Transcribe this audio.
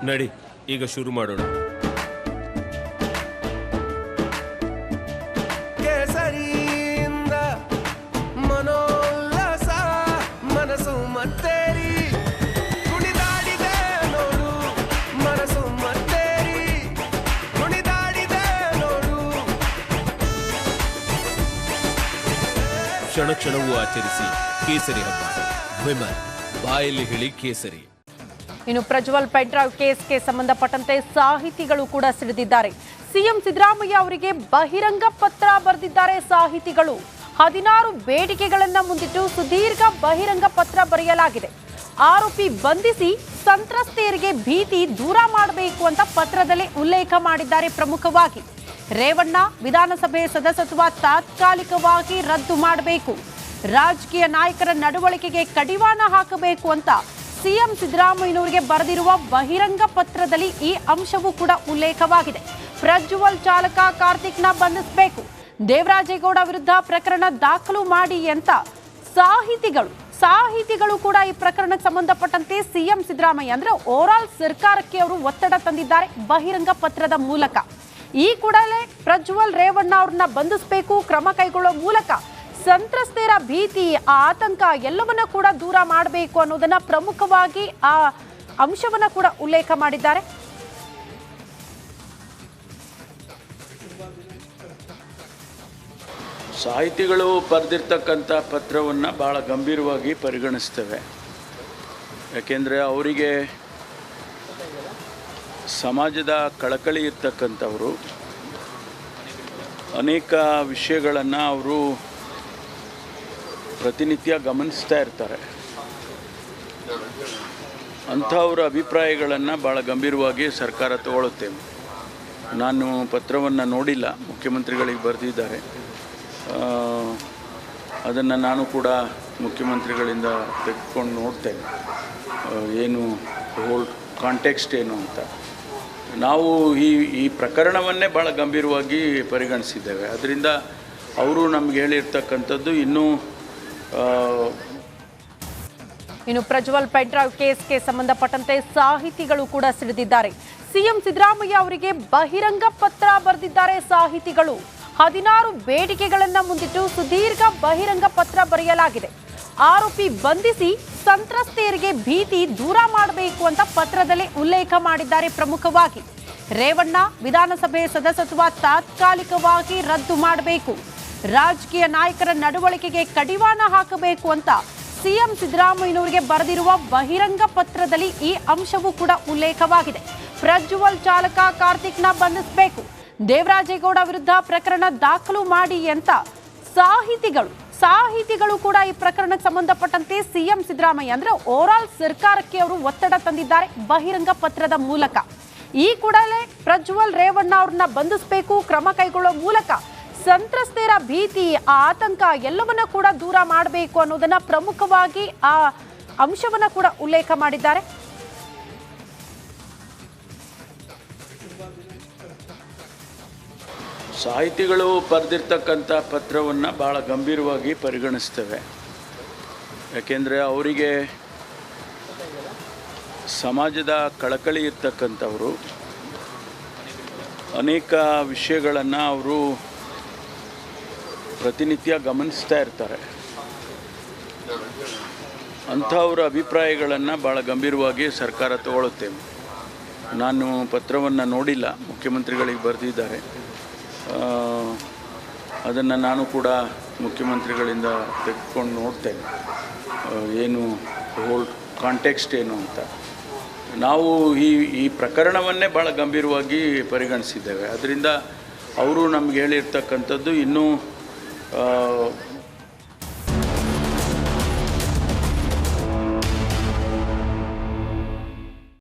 ನಡಿ ಈಗ ಶುರು ಮಾಡೋಣ. ಕೇಸರಿಯಿಂದ ಮನೋಲ್ಲಾಸ ಮನಸ್ಸು ಮತ್ತೇರಿ ಕುಣಿದಾಡಿದೆ ನೋಡು, ಮನಸ್ಸು ಮತ್ತೇರಿ ಕುಣಿದಾಡಿದೆ ನೋಡು. ಕ್ಷಣ ಕ್ಷಣವೂ ಆಚರಿಸಿ ಕೇಸರಿ ಹಬ್ಬ. ವಿಮಲ್ ಬಾಯಲ್ಲಿ ಹೇಳಿ ಕೇಸರಿ. ಇನ್ನು ಪ್ರಜ್ವಲ್ ಪೆನ್ಡ್ರೈವ್ ಕೇಸ್ಗೆ ಸಂಬಂಧಪಟ್ಟಂತೆ ಸಾಹಿತಿಗಳು ಕೂಡ ಸಿಡಿದಿದ್ದಾರೆ. ಸಿಎಂ ಸಿದ್ದರಾಮಯ್ಯ ಅವರಿಗೆ ಬಹಿರಂಗ ಪತ್ರ ಬರೆದಿದ್ದಾರೆ ಸಾಹಿತಿಗಳು. 16 ಬೇಡಿಕೆಗಳನ್ನ ಮುಂದಿಟ್ಟು ಸುದೀರ್ಘ ಬಹಿರಂಗ ಪತ್ರ ಬರೆಯಲಾಗಿದೆ. ಆರೋಪಿ ಬಂಧಿಸಿ ಸಂತ್ರಸ್ತೆಯರಿಗೆ ಭೀತಿ ದೂರ ಮಾಡಬೇಕು ಅಂತ ಪತ್ರದಲ್ಲಿ ಉಲ್ಲೇಖ ಮಾಡಿದ್ದಾರೆ. ಪ್ರಮುಖವಾಗಿ ರೇವಣ್ಣ ವಿಧಾನಸಭೆ ಸದಸ್ಯತ್ವ ತಾತ್ಕಾಲಿಕವಾಗಿ ರದ್ದು ಮಾಡಬೇಕು, ರಾಜಕೀಯ ನಾಯಕರ ನಡವಳಿಕೆಗೆ ಕಡಿವಾಣ ಹಾಕಬೇಕು ಅಂತ ಸಿಎಂ ಸಿದ್ದರಾಮಯ್ಯನವರಿಗೆ ಬರೆದಿರುವ ಬಹಿರಂಗ ಪತ್ರದಲ್ಲಿ ಈ ಅಂಶವೂ ಕೂಡ ಉಲ್ಲೇಖವಾಗಿದೆ. ಪ್ರಜ್ವಲ್ ಚಾಲಕ ಕಾರ್ತಿಕ್ನ ಬಂಧಿಸಬೇಕು, ದೇವರಾಜೇಗೌಡ ವಿರುದ್ಧ ಪ್ರಕರಣ ದಾಖಲು ಮಾಡಿ ಅಂತ ಸಾಹಿತಿಗಳು ಕೂಡ ಈ ಪ್ರಕರಣಕ್ಕೆ ಸಂಬಂಧಪಟ್ಟಂತೆ ಸಿಎಂ ಸಿದ್ದರಾಮಯ್ಯ ಅಂದ್ರೆ ಓವರಾಲ್ ಸರ್ಕಾರಕ್ಕೆ ಅವರು ಒತ್ತಡ ತಂದಿದ್ದಾರೆ ಬಹಿರಂಗ ಪತ್ರದ ಮೂಲಕ. ಈ ಕೂಡಲೇ ಪ್ರಜ್ವಲ್ ರೇವಣ್ಣ ಅವ್ರನ್ನ ಬಂಧಿಸಬೇಕು, ಕ್ರಮ ಕೈಗೊಳ್ಳುವ ಮೂಲಕ ಸಂತ್ರಸ್ತೆಯರ ಭೀತಿ, ಆತಂಕ ಎಲ್ಲವನ್ನ ಕೂಡ ದೂರ ಮಾಡಬೇಕು ಅನ್ನೋದನ್ನ ಪ್ರಮುಖವಾಗಿ ಆ ಅಂಶವನ್ನ ಕೂಡ ಉಲ್ಲೇಖ ಮಾಡಿದ್ದಾರೆ. ಸಾಹಿತಿಗಳು ಬರೆದಿರ್ತಕ್ಕಂಥ ಪತ್ರವನ್ನು ಭಾಳ ಗಂಭೀರವಾಗಿ ಪರಿಗಣಿಸ್ತೇವೆ. ಯಾಕೆಂದರೆ ಅವರಿಗೆ ಸಮಾಜದ ಕಳಕಳಿ ಇರ್ತಕ್ಕಂಥವರು, ಅನೇಕ ವಿಷಯಗಳನ್ನು ಅವರು ಪ್ರತಿನಿತ್ಯ ಗಮನಿಸ್ತಾ ಇರ್ತಾರೆ. ಅಂಥವ್ರ ಅಭಿಪ್ರಾಯಗಳನ್ನು ಭಾಳ ಗಂಭೀರವಾಗಿ ಸರ್ಕಾರ ತಗೊಳ್ಳುತ್ತೇವೆ. ನಾನು ಪತ್ರವನ್ನು ನೋಡಿಲ್ಲ, ಮುಖ್ಯಮಂತ್ರಿಗಳಿಗೆ ಬರೆದಿದ್ದಾರೆ. ಅದನ್ನು ನಾನು ಕೂಡ ಮುಖ್ಯಮಂತ್ರಿಗಳಿಂದ ತೆಗೆದುಕೊಂಡು ನೋಡ್ತೇನೆ, ಏನು ಹೋಲ್ ಕಾಂಟೆಕ್ಸ್ಟ್ ಏನು ಅಂತ. ನಾವು ಈ ಪ್ರಕರಣವನ್ನೇ ಭಾಳ ಗಂಭೀರವಾಗಿ ಪರಿಗಣಿಸಿದ್ದೇವೆ. ಅದರಿಂದ ಅವರು ನಮ್ಗೆ ಹೇಳಿರ್ತಕ್ಕಂಥದ್ದು ಇನ್ನು ಪ್ರಜ್ವಲ್ ಪೆನ್ಡ್ರೈವ್ ಕೇಸ್ಗೆ ಸಂಬಂಧಪಟ್ಟಂತೆ ಸಾಹಿತಿಗಳು ಕೂಡ ಸಿಡಿದಿದ್ದಾರೆ. ಸಿಎಂ ಸಿದ್ದರಾಮಯ್ಯ ಅವರಿಗೆ ಬಹಿರಂಗ ಪತ್ರ ಬರೆದಿದ್ದಾರೆ ಸಾಹಿತಿಗಳು. 16 ಬೇಡಿಕೆಗಳನ್ನ ಮುಂದಿಟ್ಟು ಸುದೀರ್ಘ ಬಹಿರಂಗ ಪತ್ರ ಬರೆಯಲಾಗಿದೆ. ಆರೋಪಿ ಬಂಧಿಸಿ ಸಂತ್ರಸ್ತೆಯರಿಗೆ ಭೀತಿ ದೂರ ಮಾಡಬೇಕು ಅಂತ ಪತ್ರದಲ್ಲಿ ಉಲ್ಲೇಖ ಮಾಡಿದ್ದಾರೆ. ಪ್ರಮುಖವಾಗಿ ರೇವಣ್ಣ ವಿಧಾನಸಭೆ ಸದಸ್ಯತ್ವ ತಾತ್ಕಾಲಿಕವಾಗಿ ರದ್ದು ಮಾಡಬೇಕು, ರಾಜಕೀಯ ನಾಯಕರ ನಡವಳಿಕೆಗೆ ಕಡಿವಾಣ ಹಾಕಬೇಕು ಅಂತ ಸಿಎಂ ಸಿದ್ದರಾಮಯ್ಯನವರಿಗೆ ಬರೆದಿರುವ ಬಹಿರಂಗ ಪತ್ರದಲ್ಲಿ ಈ ಅಂಶವೂ ಕೂಡ ಉಲ್ಲೇಖವಾಗಿದೆ. ಪ್ರಜ್ವಲ್ ಚಾಲಕ ಕಾರ್ತಿಕ್ನ ಬಂಧಿಸಬೇಕು, ದೇವರಾಜೇಗೌಡ ವಿರುದ್ಧ ಪ್ರಕರಣ ದಾಖಲು ಮಾಡಿ ಅಂತ ಸಾಹಿತಿಗಳು ಕೂಡ ಈ ಪ್ರಕರಣಕ್ಕೆ ಸಂಬಂಧಪಟ್ಟಂತೆ ಸಿಎಂ ಸಿದ್ದರಾಮಯ್ಯ ಅಂದ್ರೆ ಓವರಾಲ್ ಸರ್ಕಾರಕ್ಕೆ ಅವರು ಒತ್ತಡ ತಂದಿದ್ದಾರೆ ಬಹಿರಂಗ ಪತ್ರದ ಮೂಲಕ. ಈ ಕೂಡಲೇ ಪ್ರಜ್ವಲ್ ರೇವಣ್ಣ ಅವ್ರನ್ನ ಬಂಧಿಸಬೇಕು, ಕ್ರಮ ಕೈಗೊಳ್ಳುವ ಮೂಲಕ ಸಂತ್ರಸ್ತೆಯರ ಭೀತಿ, ಆತಂಕ ಎಲ್ಲವನ್ನ ಕೂಡ ದೂರ ಮಾಡಬೇಕು ಅನ್ನೋದನ್ನ ಪ್ರಮುಖವಾಗಿ ಆ ಅಂಶವನ್ನ ಕೂಡ ಉಲ್ಲೇಖ ಮಾಡಿದ್ದಾರೆ. ಸಾಹಿತಿಗಳು ಬರೆದಿರ್ತಕ್ಕಂಥ ಪತ್ರವನ್ನು ಭಾಳ ಗಂಭೀರವಾಗಿ ಪರಿಗಣಿಸ್ತೇವೆ. ಯಾಕೆಂದರೆ ಅವರಿಗೆ ಸಮಾಜದ ಕಳಕಳಿ ಇರ್ತಕ್ಕಂಥವರು, ಅನೇಕ ವಿಷಯಗಳನ್ನು ಅವರು ಪ್ರತಿನಿತ್ಯ ಗಮನಿಸ್ತಾ ಇರ್ತಾರೆ. ಅಂಥವ್ರ ಅಭಿಪ್ರಾಯಗಳನ್ನು ಭಾಳ ಗಂಭೀರವಾಗಿ ಸರ್ಕಾರ ತಗೊಳ್ಳುತ್ತೇವೆ. ನಾನು ಪತ್ರವನ್ನು ನೋಡಿಲ್ಲ, ಮುಖ್ಯಮಂತ್ರಿಗಳಿಗೆ ಬರೆದಿದ್ದಾರೆ. ಅದನ್ನು ನಾನು ಕೂಡ ಮುಖ್ಯಮಂತ್ರಿಗಳಿಂದ ತೆಗೆದುಕೊಂಡು ನೋಡ್ತೇನೆ, ಏನು ಹೋಲ್ ಕಾಂಟೆಕ್ಸ್ಟ್ ಏನು ಅಂತ. ನಾವು ಈ ಪ್ರಕರಣವನ್ನೇ ಭಾಳ ಗಂಭೀರವಾಗಿ ಪರಿಗಣಿಸಿದ್ದೇವೆ. ಅದರಿಂದ ಅವರು ನಮ್ಗೆ ಹೇಳಿರ್ತಕ್ಕಂಥದ್ದು